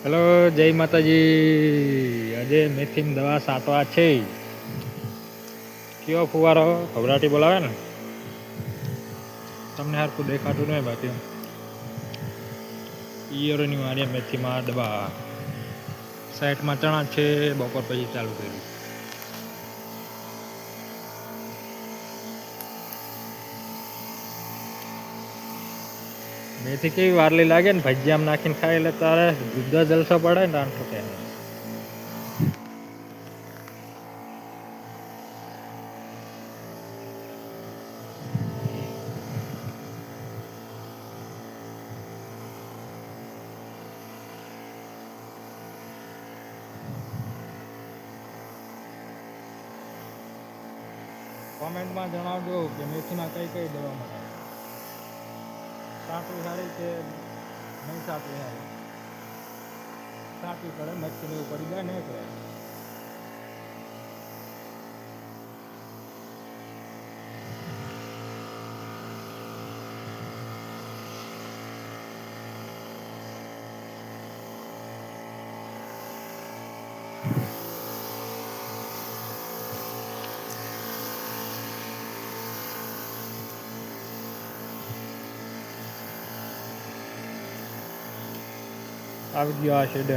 Hello જય માતાજી. આજે મેથીમાં દવા સાટવા છે. કયો ફુવારો ખબરાટી બોલાવે ને તમને હરખું દેખાતું નહીં બાકી ઈયળની મારી મેથીમાં દવા સાઈડમાં ચણા છે. બપોર પછી ચાલુ કર્યું. મેથી કેવી વારલી લાગે ને ભજીયામાં નાખીને ખાય એટલે તારે જુદો જલસો પડે ને આમ તો કોમેન્ટમાં જણાવજો કે મેથીમાં કઈ કઈ દવા મળે. સાટવી સારી કે નહીં સાટવી સારી. સાટવી પડે મચ્છીને એવું પડી જાય ને એટલે આવી ગયો આ શેડે.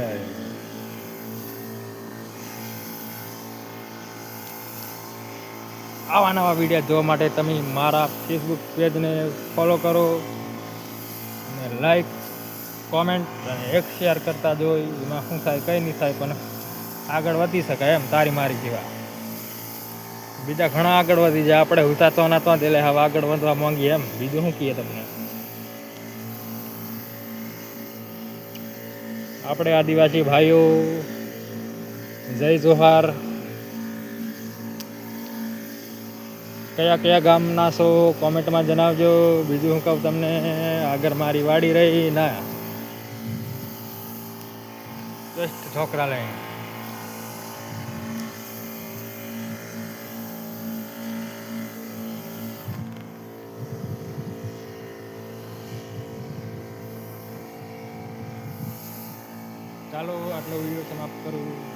આવા નવા વિડીયો જોવા માટે તમે મારા ફેસબુક પેજને ફોલો કરો અને લાઈક કોમેન્ટ અને એક શેર કરતા જોઈ. એમાં શું થાય કંઈ નહીં થાય પણ આગળ વધી શકાય એમ તારી મારી જેવા બીજા ઘણા આગળ વધી જાય. આપણે હુતા તો ના તો એટલે હવે આગળ વધવા માંગીએ એમ. બીજું શું કહીએ તમને. આપણે આદિવાસી ભાઈઓ જય જોહાર. કયા કયા ગામના છો કોમેન્ટમાં જણાવજો. બીજું હું કહું તમને, આગળ મારી વાડી રહી ના જસ્ટ છોકરા લઈને ચાલો આટલો વિડીયો સમાપ્ત કરું.